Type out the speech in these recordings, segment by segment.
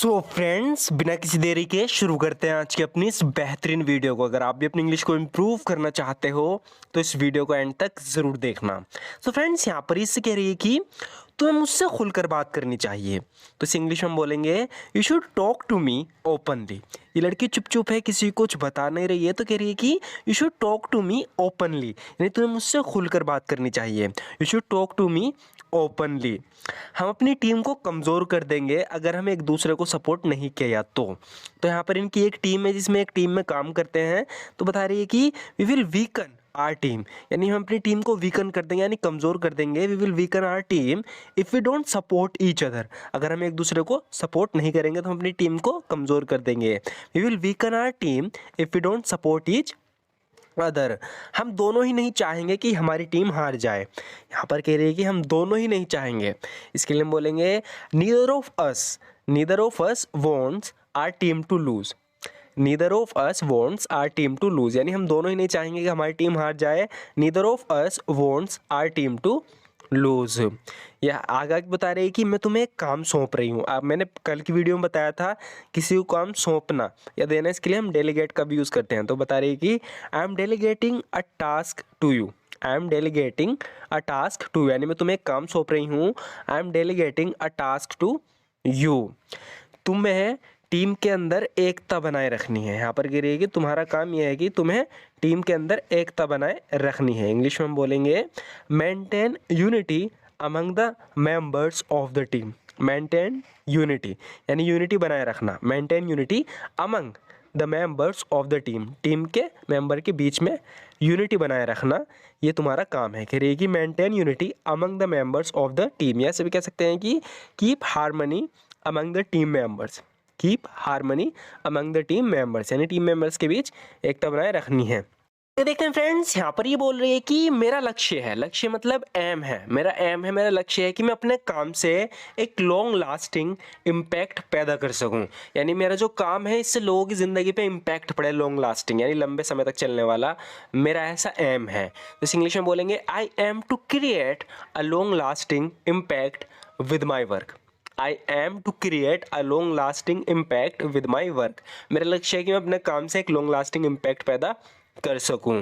So friends, बिना किसी देरी के शुरू करते हैं आज की अपनी इस बेहतरीन वीडियो को। अगर आप भी अपनी इंग्लिश को इम्प्रूव करना चाहते हो तो इस वीडियो को एंड तक ज़रूर देखना। सो फ्रेंड्स, यहाँ पर इससे कह रही है कि तुम्हें मुझसे खुलकर बात करनी चाहिए। तो इस इंग्लिश में बोलेंगे you should talk to me openly. ये लड़की चुप चुप है, किसी को कुछ बता नहीं रही है, तो कह रही है कि you should talk to me openly, यानी तुम्हें मुझसे खुलकर बात करनी चाहिए। You should talk to me openly. हम अपनी टीम को कमज़ोर कर देंगे अगर हम एक दूसरे को सपोर्ट नहीं किया तो यहाँ पर इनकी एक टीम है जिसमें एक टीम में काम करते हैं, तो बता रही है कि we will weaken our team, यानी हम अपनी टीम को वीकन कर देंगे, यानी कमज़ोर कर देंगे। We will weaken our team if we don't support each other. अगर हम एक दूसरे को सपोर्ट नहीं करेंगे तो हम अपनी टीम को कमज़ोर कर देंगे। We will weaken our team if we don't support each other. हम दोनों ही नहीं चाहेंगे कि हमारी टीम हार जाए। यहाँ पर कह रही है कि हम दोनों ही नहीं चाहेंगे। इसके लिए हम बोलेंगे neither of us wants our team to lose. Neither of us wants our team to lose, यानी हम दोनों ही नहीं चाहेंगे कि हमारी टीम हार जाए। Neither of us wants our team to lose. यह आगे बता रही है कि मैं तुम्हें एक काम सौंप रही हूँ। अब मैंने कल की वीडियो में बताया था किसी को काम सौंपना या देना, इसके लिए हम डेलीगेट का भी यूज़ करते हैं। तो बता रही है कि I am delegating a task to you. I am delegating a task to, यानी मैं तुम्हें एक काम सौंप रही हूँ। I am delegating a task to you. तुम्हें टीम के अंदर एकता बनाए रखनी है। यहाँ पर कह रही है कि तुम्हारा काम यह है कि तुम्हें टीम के अंदर एकता बनाए रखनी है। इंग्लिश में हम बोलेंगे maintain unity among the members of the team. Maintain unity यानी यूनिटी बनाए रखना। Maintain unity among the members of the team, team के मेंबर के बीच में यूनिटी बनाए रखना, ये तुम्हारा काम है। कह रही है कि maintain unity among the members of the team, या ऐसे भी कह सकते हैं कि keep harmony among the team members. Keep harmony among the team members, यानी टीम मेंबर्स के बीच एकता बनाए रखनी है। तो देखते हैं फ्रेंड्स, यहाँ पर ये बोल रही है कि मेरा लक्ष्य है। लक्ष्य मतलब एम है। मेरा एम है, मेरा लक्ष्य है कि मैं अपने काम से एक लॉन्ग लास्टिंग इम्पैक्ट पैदा कर सकूं, यानी मेरा जो काम है इससे लोगों की ज़िंदगी पे इम्पैक्ट पड़े, लॉन्ग लास्टिंग यानी लंबे समय तक चलने वाला, मेरा ऐसा एम है। तो इंग्लिश में बोलेंगे I am to create a long lasting impact with my work. I am to create a long lasting impact with my work. मेरा लक्ष्य है कि मैं अपने काम से एक लॉन्ग लास्टिंग इम्पैक्ट पैदा कर सकूं।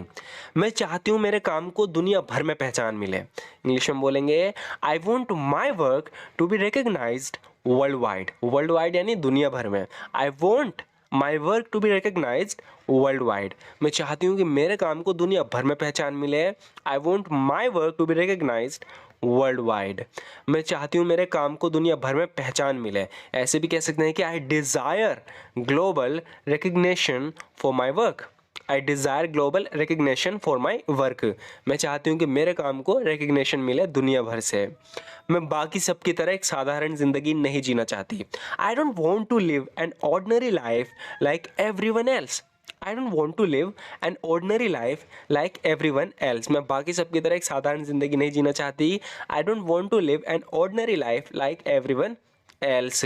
मैं चाहती हूँ मेरे काम को दुनिया भर में पहचान मिले। इंग्लिश में बोलेंगे I want my work to be recognised world wide. World wide यानी दुनिया भर में। I want my work to be recognised world wide. मैं चाहती हूँ कि मेरे काम को दुनिया भर में पहचान मिले। I want my work to be recognised world wide. मैं चाहती हूँ मेरे काम को दुनिया भर में पहचान मिले। ऐसे भी कह सकते हैं कि I desire global recognition for my work. I desire global recognition for my work. मैं चाहती हूँ कि मेरे काम को रिकग्निशन मिले दुनिया भर से। मैं बाकी सबकी तरह एक साधारण ज़िंदगी नहीं जीना चाहती। I don't want to live an ordinary life like every one else. I don't want to live an ordinary life like every one else. मैं बाकी सबकी तरह एक साधारण ज़िंदगी नहीं जीना चाहती। I don't want to live an ordinary life like every one else.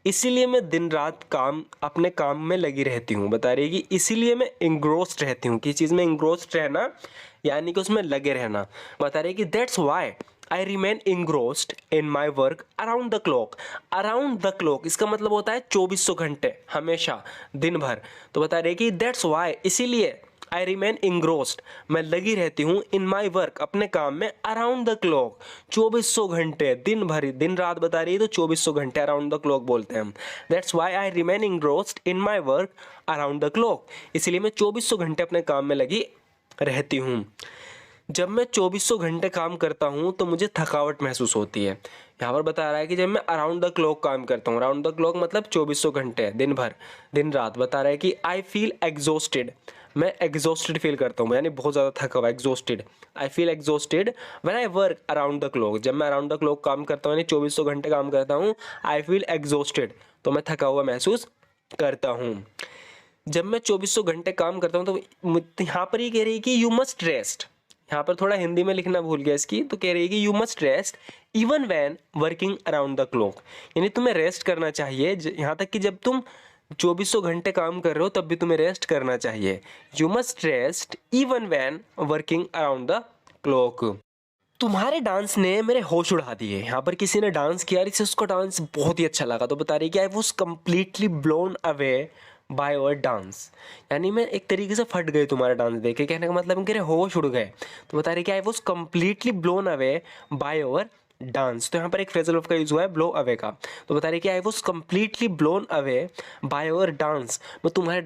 इसीलिए मैं दिन रात अपने काम में लगी रहती हूँ। बता रही है कि इसीलिए मैं इंग्रोस्ड रहती हूँ। किस चीज़ में इंग्रोस्ड रहना, यानी कि उसमें लगे रहना। बता रही है कि that's why I remain engrossed in my work around the clock. Around the clock इसका मतलब होता है 2400 घंटे, हमेशा, दिन भर। तो बता रही है कि दैट्स वाई, इसीलिए आई रिमेन इंग्रोस्ड, मैं लगी रहती हूँ, इन माई वर्क, अपने काम में, अराउंड द क्लॉक, 2400 घंटे, दिन भर, दिन रात बता रही है तो 2400 घंटे अराउंड द क्लॉक बोलते हैं हम। That's why I remain engrossed in my work around the clock. इसलिए मैं 2400 घंटे अपने काम में लगी रहती हूँ। जब मैं 2400 घंटे काम करता हूँ तो मुझे थकावट महसूस होती है। यहाँ पर बता रहा है कि जब मैं अराउंड द क्लॉक काम करता हूँ, अराउंड द क्लॉक मतलब 2400 घंटे, दिन भर, दिन रात, बता रहा है कि आई फील एग्जॉस्टेड, मैं एग्जॉस्टेड फील करता हूँ, यानी बहुत ज़्यादा थका हुआ, exhausted. I feel exhausted when I work around the clock. जब मैं अराउंड द क्लॉक काम करता हूँ, यानी 2400 घंटे काम करता हूँ, आई फील एग्जॉस्टेड, तो मैं थका हुआ महसूस करता हूँ। जब मैं 2400 घंटे काम करता हूँ तो यहाँ पर ये कह रही है कि यू मस्ट रेस्ट। यहाँ पर थोड़ा हिंदी में लिखना भूल गया इसकी, तो कह रही है कि you must rest even when working around the clock, यानी तुम्हें रेस्ट करना चाहिए। यहाँ तक कि जब तुम 2400 घंटे काम कर रहे हो तब भी तुम्हें रेस्ट करना चाहिए। You must rest even when working around the clock. तुम्हारे डांस ने मेरे होश उड़ा दिए। यहाँ पर किसी ने डांस किया और इसे उसको डांस बहुत ही अच्छा लगा, तो बता रही कि I was completely blown away by your dance. यानी मैं एक तरीके से फट गई तुम्हारा डांस देख के, कहने का मतलब मेरे होश उड़ गए। तो बता रही कि I was completely blown away by your dance. तो यहाँ पर एक फ्रेजल वर्ब का यूज हुआ है ब्लो अवे का। तो बता रही कि I was completely blown away by your dance. मैं तुम्हारे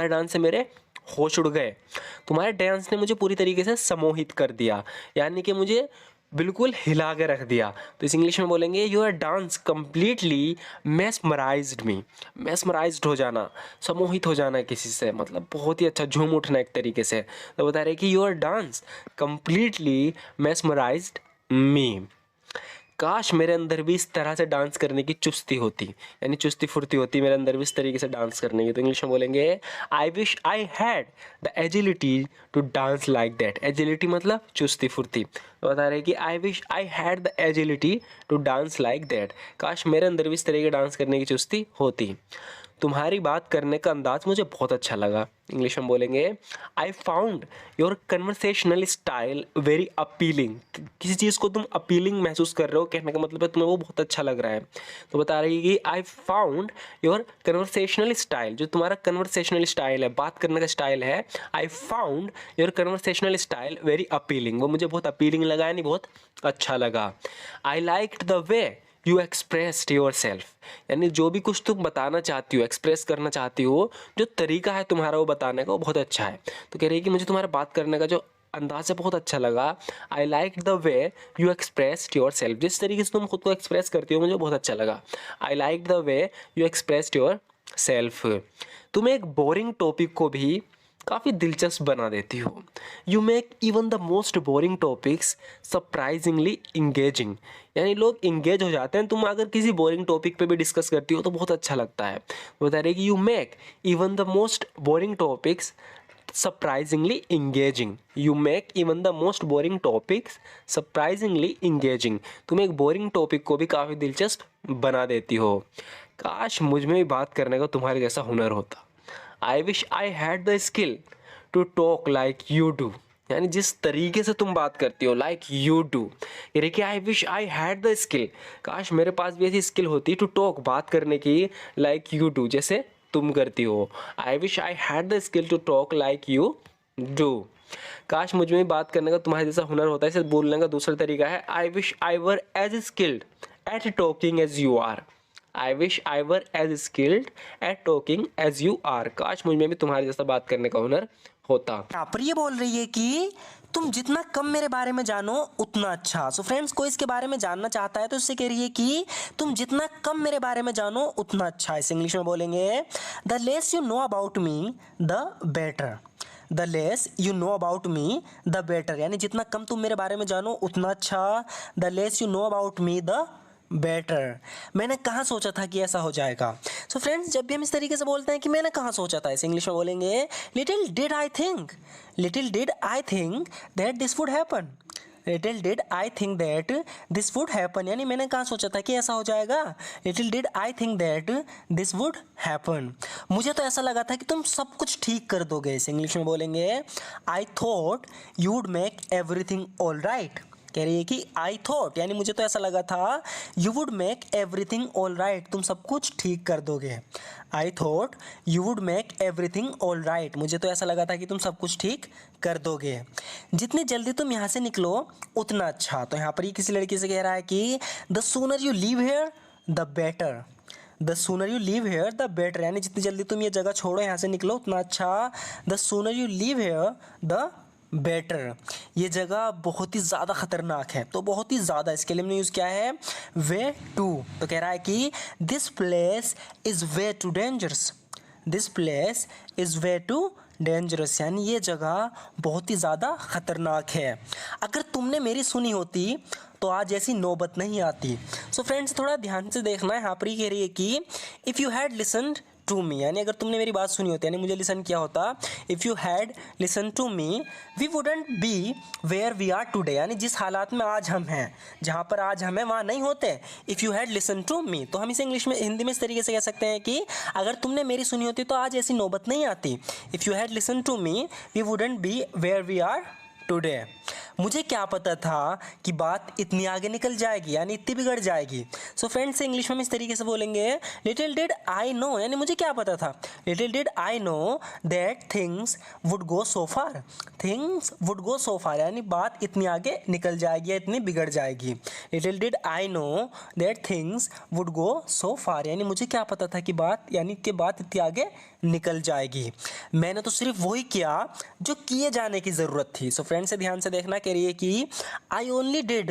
डांस से मेरे होश उड़ गए। तुम्हारे डांस ने मुझे पूरी तरीके से सम्मोहित कर दिया, यानी कि मुझे बिल्कुल हिला के रख दिया। तो इस इंग्लिश में बोलेंगे your dance completely mesmerised me. Mesmerised हो जाना, सम्मोहित हो जाना किसी से, मतलब बहुत ही अच्छा झूम उठना एक तरीके से। तो बता रहे कि योर डांस कम्प्लीटली मेस्मराइज्ड मी। काश मेरे अंदर भी इस तरह से डांस करने की चुस्ती होती, यानी चुस्ती फुर्ती होती मेरे अंदर भी इस तरीके से डांस करने की। तो इंग्लिश में बोलेंगे I wish I had the agility to dance like that. Agility मतलब चुस्ती फुर्ती। तो बता रहे कि I wish I had the agility to dance like that. काश मेरे अंदर भी इस तरह के डांस करने की चुस्ती होती। तुम्हारी बात करने का अंदाज मुझे बहुत अच्छा लगा। इंग्लिश में बोलेंगे I found your conversational style very appealing. किसी चीज़ को तुम अपीलिंग महसूस कर रहे हो, कहने का मतलब है तुम्हें वो बहुत अच्छा लग रहा है। तो बता रही है कि I found your conversational style, जो तुम्हारा कन्वर्सेशनल स्टाइल है, बात करने का स्टाइल है, I found your conversational style very appealing. वो मुझे बहुत अपीलिंग लगा, यानी बहुत अच्छा लगा। I liked the way you expressed your self. यानी जो भी कुछ तुम बताना चाहती हो, एक्सप्रेस करना चाहती हो, जो तरीका है तुम्हारा वो बताने का, वो बहुत अच्छा है। तो कह रही है कि मुझे तुम्हारा बात करने का जो अंदाज है बहुत अच्छा लगा। I like the way you expressed your self. जिस तरीके से तुम खुद को एक्सप्रेस करती हो मुझे बहुत अच्छा लगा। I like the way you expressed your self. तुम एक बोरिंग टॉपिक को भी काफ़ी दिलचस्प बना देती हो। You make even the most boring topics surprisingly engaging. यानी लोग इंगेज हो जाते हैं तुम अगर किसी बोरिंग टॉपिक पे भी डिस्कस करती हो तो बहुत अच्छा लगता है। बता रहे कि you make even the most boring topics surprisingly engaging. You make even the most boring topics surprisingly engaging. तुम एक बोरिंग टॉपिक को भी काफ़ी दिलचस्प बना देती हो। काश मुझ में भी बात करने का तुम्हारे जैसा हुनर होता। I wish I had the skill to talk like you do. यानी जिस तरीके से तुम बात करती हो, लाइक यू डू। यानी कि I wish I had the skill, काश मेरे पास भी ऐसी स्किल होती टू टॉक, बात करने की, लाइक यू डू, जैसे तुम करती हो। I wish I had the skill to talk like you do. काश मुझ में भी बात करने का तुम्हारे जैसा हुनर होता है। इसे बोलने का दूसरा तरीका है I wish I were as skilled at talking as you are. I wish I were as skilled at talking as you are. काश मुझ में भी तुम्हारे जैसा बात करने का हुनर होता। यहाँ पर ये बोल रही है कि तुम जितना कम मेरे बारे में जानो उतना अच्छा। सो फ्रेंड्स, कोई इसके बारे में जानना चाहता है तो इससे कह रही है कि तुम जितना कम मेरे बारे में जानो उतना अच्छा। इस इंग्लिश में बोलेंगे the less you know about me the better. The less you know about me the better, यानी जितना कम तुम मेरे बारे में जानो उतना अच्छा। The less you know about me the better. मैंने कहाँ सोचा था कि ऐसा हो जाएगा। सो फ्रेंड्स, जब भी हम इस तरीके से बोलते हैं कि मैंने कहाँ सोचा था, इस इंग्लिश में बोलेंगे little did I think. Little did I think that this would happen. Little did I think that this would happen, यानी मैंने कहाँ सोचा था कि ऐसा हो जाएगा। Little did I think that this would happen. मुझे तो ऐसा लगा था कि तुम सब कुछ ठीक कर दोगे। इस इंग्लिश में बोलेंगे I thought you would make everything all right. कह रही है कि आई थॉट, यानी मुझे तो ऐसा लगा था you would make everything all right, तुम सब कुछ ठीक कर दोगे। I thought you would make everything all right, मुझे तो ऐसा लगा था कि तुम सब कुछ ठीक कर दोगे। जितनी जल्दी तुम यहाँ से निकलो उतना अच्छा। तो यहाँ पर ही किसी लड़की से कह रहा है कि the sooner you leave here the better. The sooner you leave here the better, यानी जितनी जल्दी तुम ये जगह छोड़ो, यहाँ से निकलो उतना अच्छा। The sooner you leave here the better. ये जगह बहुत ही ज़्यादा ख़तरनाक है, तो बहुत ही ज़्यादा, इसके लिए हमने यूज़ किया है वे टू। तो कह रहा है कि this place is way too dangerous. This place is way too dangerous, यानी ये जगह बहुत ही ज़्यादा ख़तरनाक है। अगर तुमने मेरी सुनी होती तो आज ऐसी नौबत नहीं आती। सो फ्रेंड्स, थोड़ा ध्यान से देखना है। यहाँ पर ही कह रही है कि if you had listened to me, यानी अगर तुमने मेरी बात सुनी होती, यानी मुझे लिसन किया होता। If you had listen to me we wouldn't be where we are today, यानी जिस हालात में आज हम हैं, जहाँ पर आज हम हैं वहाँ नहीं होते। If you had listen to me, तो हम इसे इंग्लिश में, हिंदी में इस तरीके से कह सकते हैं कि अगर तुमने मेरी सुनी होती तो आज ऐसी नौबत नहीं आती। If you had listen to me we wouldn't be where we are today. मुझे क्या पता था कि बात इतनी आगे निकल जाएगी यानी इतनी बिगड़ जाएगी। सो फ्रेंड्स इंग्लिश में हम इस तरीके से बोलेंगे लिटिल डिड आई नो, यानी मुझे क्या पता था, little did I know that things would go so far. Things would go so far यानी बात इतनी आगे निकल जाएगी या इतनी बिगड़ जाएगी। Little did I know that things would go so far यानी मुझे क्या पता था कि बात इतनी आगे निकल जाएगी। मैंने तो सिर्फ वही किया जो किए जाने की ज़रूरत थी। सो फ्रेंड्स से ध्यान से देखना, कह रही है कि I only did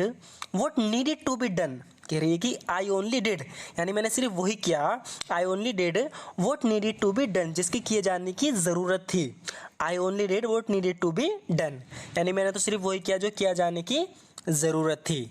what needed to be done. कह रही है कि आई ओनली डिड यानी मैंने सिर्फ वही किया, I only did what needed to be done, जिसकी किए जाने की ज़रूरत थी। I only did what needed to be done यानी मैंने तो सिर्फ वही किया जो किया जाने की ज़रूरत थी।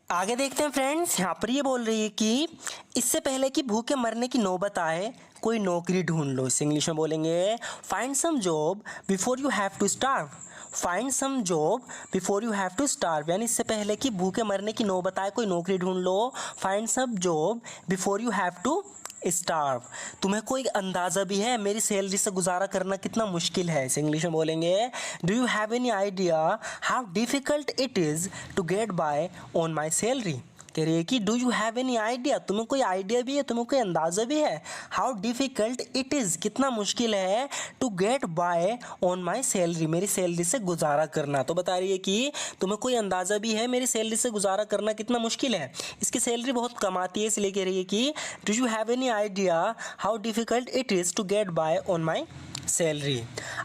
आगे देखते हैं फ्रेंड्स, यहाँ पर ये बोल रही है कि इससे पहले कि भूखे मरने की नौबत आए कोई नौकरी ढूंढ लो। इस इंग्लिश में बोलेंगे find some job before you have to starve. Find some job before you have to starve यानी इससे पहले कि भूखे मरने की नौबत आए कोई नौकरी ढूंढ लो। Find some job before you have to starve. तुम्हें कोई अंदाज़ा भी है मेरी सैलरी से गुजारा करना कितना मुश्किल है। इस इंग्लिश में बोलेंगे do you have any idea how difficult it is to get by on my salary. कह रही है कि do you have any idea, तुम्हें कोई आइडिया भी है, तुम्हें कोई अंदाज़ा भी है, हाउ डिफ़िकल्ट इट इज़ कितना मुश्किल है, to get by on my salary मेरी सैलरी से गुजारा करना। तो बता रही है कि तुम्हें कोई अंदाज़ा भी है मेरी सैलरी से गुजारा करना कितना मुश्किल है। इसकी सैलरी बहुत कम आती है इसलिए कह रही है कि do you have any idea how difficult it is to get by on my salary.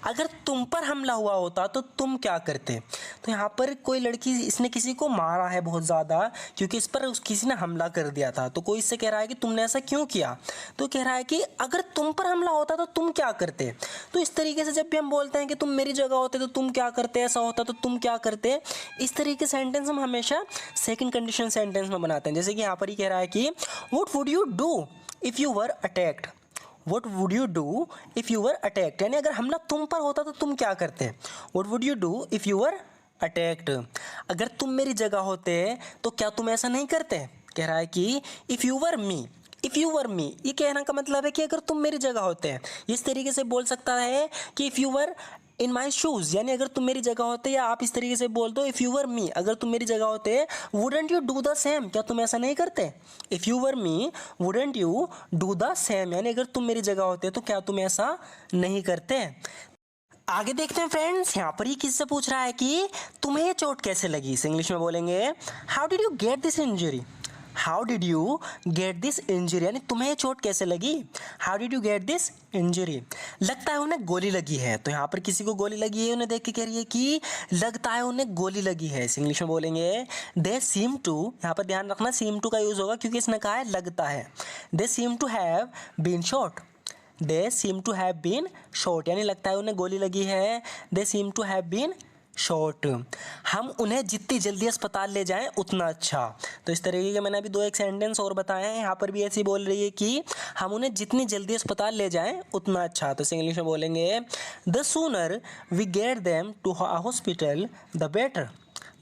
अगर तुम पर हमला हुआ होता तो तुम क्या करते। तो यहाँ पर कोई लड़की, इसने किसी को मारा है बहुत ज़्यादा क्योंकि इस पर किसी ने हमला कर दिया था। तो कोई इससे कह रहा है कि तुमने ऐसा क्यों किया। तो कह रहा है कि अगर तुम पर हमला होता तो तुम क्या करते। तो इस तरीके से जब भी हम बोलते हैं कि तुम मेरी जगह होते तो तुम क्या करते, ऐसा होता तो तुम क्या करते, इस तरीके सेंटेंस हम हमेशा सेकेंड कंडीशन सेंटेंस में बनाते हैं। जैसे कि यहाँ पर ही कह रहा है कि what would you do if you were attacked. What would you do if you were attacked यानी अगर हमला तुम पर होता तो तुम क्या करते। What would you do if you were attacked अगर तुम मेरी जगह होते तो क्या तुम ऐसा नहीं करते। कह रहा है कि if you were me, if you were me, ये कहना का मतलब है कि अगर तुम मेरी जगह होते हैं। इस तरीके से बोल सकता है कि if you were in my shoes यानी अगर तुम मेरी जगह होते, या आप इस तरीके से बोल दो इफ़ यू वर मी, अगर तुम मेरी जगह होते wouldn't you do the same, क्या तुम ऐसा नहीं करते। If you were me wouldn't you do the same यानी अगर तुम मेरी जगह होते तो क्या तुम ऐसा नहीं करते। आगे देखते हैं फ्रेंड्स, यहाँ पर ही किससे पूछ रहा है कि तुम्हें ये चोट कैसे लगी। इस इंग्लिश में बोलेंगे how did you get this injury. How did you get this injury यानी तुम्हें ये चोट कैसे लगी। How did you get this injury. लगता है उन्हें गोली लगी है। तो यहाँ पर किसी को गोली लगी है, उन्हें देख के कह रही है कि लगता है उन्हें गोली लगी है। इस इंग्लिश में बोलेंगे दे सीम टू, यहाँ पर ध्यान रखना सीम टू का यूज़ होगा क्योंकि इसने कहा है लगता है। They seem to have been shot. They seem to have been shot यानी लगता है उन्हें गोली लगी है। They seem to have been shot. हम उन्हें जितनी जल्दी अस्पताल ले जाएं उतना अच्छा। तो इस तरीके के मैंने अभी दो एक सेंटेंस और बताए हैं। यहाँ पर भी ऐसी बोल रही है कि हम उन्हें जितनी जल्दी अस्पताल ले जाएं उतना अच्छा। तो इंग्लिश में बोलेंगे the sooner we get them to a hospital the better.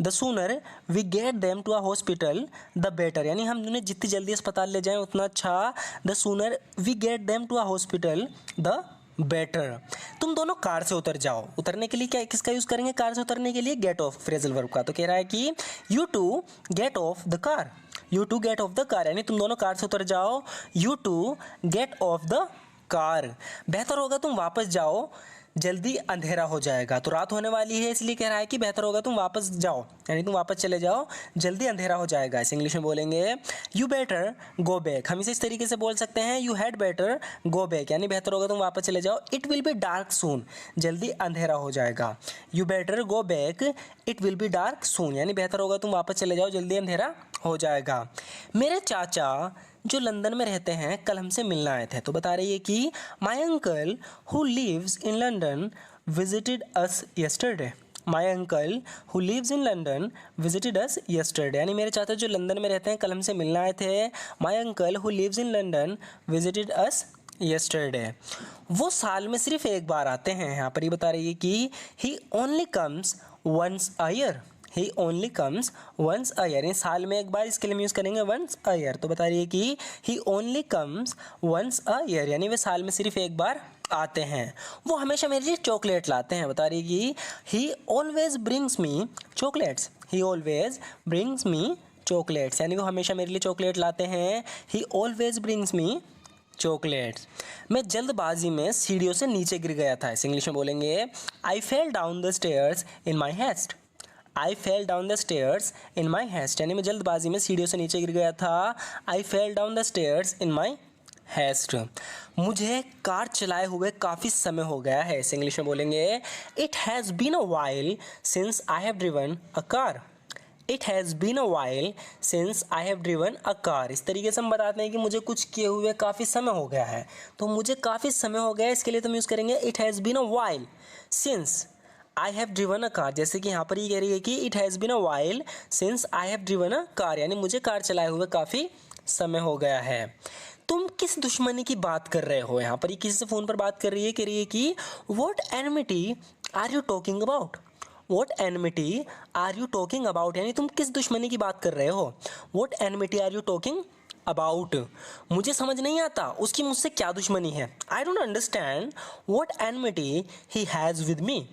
The sooner we get them to a hospital the better यानी हम उन्हें जितनी जल्दी अस्पताल ले जाएं उतना अच्छा। The sooner we get them to a hospital the better. तुम दोनों कार से उतर जाओ। उतरने के लिए क्या किसका यूज़ करेंगे, कार से उतरने के लिए गेट ऑफ फ्रेजल वर्ब का। तो कह रहा है कि you two get off the car. You two get off the car यानी तुम दोनों कार से उतर जाओ। You two get off the car. बेहतर होगा तुम वापस जाओ, जल्दी अंधेरा हो जाएगा। तो रात होने वाली है इसलिए कह रहा है कि बेहतर होगा तुम वापस जाओ यानी तुम वापस चले जाओ, जल्दी अंधेरा हो जाएगा। इस इंग्लिश में बोलेंगे यू बेटर गो बैक। हम इसे इस तरीके से बोल सकते हैं you had better go back यानी बेहतर होगा तुम वापस चले जाओ। It will be dark soon जल्दी अंधेरा हो जाएगा। You better go back it will be dark soon यानी बेहतर होगा तुम वापस चले जाओ, जल्दी अंधेरा हो जाएगा। मेरे चाचा जो लंदन में रहते हैं कल हमसे मिलने आए थे। तो बता रही है कि my uncle who lives in London visited us yesterday. My uncle who lives in London visited us yesterday यानी मेरे चाचा जो लंदन में रहते हैं कल हमसे मिलने आए थे। My uncle who lives in London visited us yesterday. वो साल में सिर्फ एक बार आते हैं। यहाँ पर ही बता रही है कि he only comes once a year. He only comes once a year साल में एक बार, इसके लिए हम यूज़ करेंगे वंस अ ईयर। तो बता रही है कि he only comes once a year यानी वे साल में सिर्फ एक बार आते हैं, वो हमेशा मेरे लिए चॉकलेट लाते हैं। बता रही कि ही ऑलवेज ब्रिंग्स मी चॉकलेट्स, ही ऑलवेज ब्रिंग्स मी चॉकलेट्स, यानी वो हमेशा मेरे लिए चॉकलेट लाते हैं। ही ऑलवेज ब्रिंग्स मी चॉकलेट्स। मैं जल्दबाजी में सीढ़ियों से नीचे गिर गया था। इसे इंग्लिश में बोलेंगे I fell down the stairs in my haste, I fell down the stairs in my haste, यानी मैं जल्दबाजी में सीढ़ियों से नीचे गिर गया था। I fell down the stairs in my haste. मुझे कार चलाए हुए काफ़ी समय हो गया है। इसे इंग्लिश में बोलेंगे it has been a while since I have driven a car, it has been a while since I have driven a car. इस तरीके से हम बताते हैं कि मुझे कुछ किए हुए काफ़ी समय हो गया है, तो मुझे काफ़ी समय हो गया है, इसके लिए तुम यूज़ करेंगे it has been a while since I have driven a car. जैसे कि यहाँ पर ये कह रही है कि it has been a while since I have driven a car, यानी मुझे कार चलाए हुए काफ़ी समय हो गया है। तुम किस दुश्मनी की बात कर रहे हो? यहाँ पर ये किसी से फ़ोन पर बात कर रही है, कह रही है कि what enmity are you talking about, what enmity are you talking about, यानी तुम किस दुश्मनी की बात कर रहे हो। What enmity are you talking about, मुझे समझ नहीं आता उसकी मुझसे क्या दुश्मनी है। I don't understand what enmity he has with me,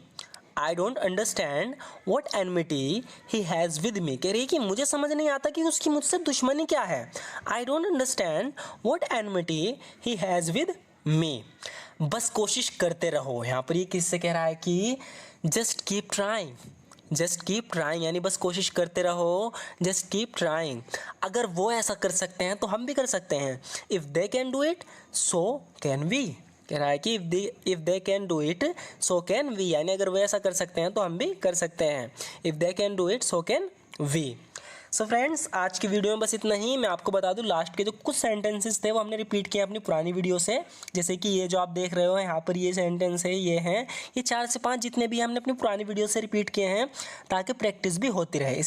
I don't understand what enmity he has with me, कह रही है कि मुझे समझ नहीं आता कि उसकी मुझसे दुश्मनी क्या है। I don't understand what enmity he has with me. बस कोशिश करते रहो, यहाँ पर ये किससे कह रहा है कि just keep trying, just keep trying, यानी बस कोशिश करते रहो, जस्ट कीप ट्राइंग। अगर वो ऐसा कर सकते हैं तो हम भी कर सकते हैं। If they can do it so can we, कह रहा है कि if they can do it so can we, यानी अगर वो ऐसा कर सकते हैं तो हम भी कर सकते हैं। If they can do it so can we. So friends, आज की वीडियो में बस इतना ही। मैं आपको बता दूं लास्ट के जो कुछ सेंटेंसेस थे वो हमने रिपीट किए अपनी पुरानी वीडियो से। जैसे कि ये जो आप देख रहे हो यहाँ पर ये सेंटेंस है, ये हैं, ये 4 से 5 जितने भी हमने अपनी पुरानी वीडियो से रिपीट किए हैं ताकि प्रैक्टिस भी होती रहे।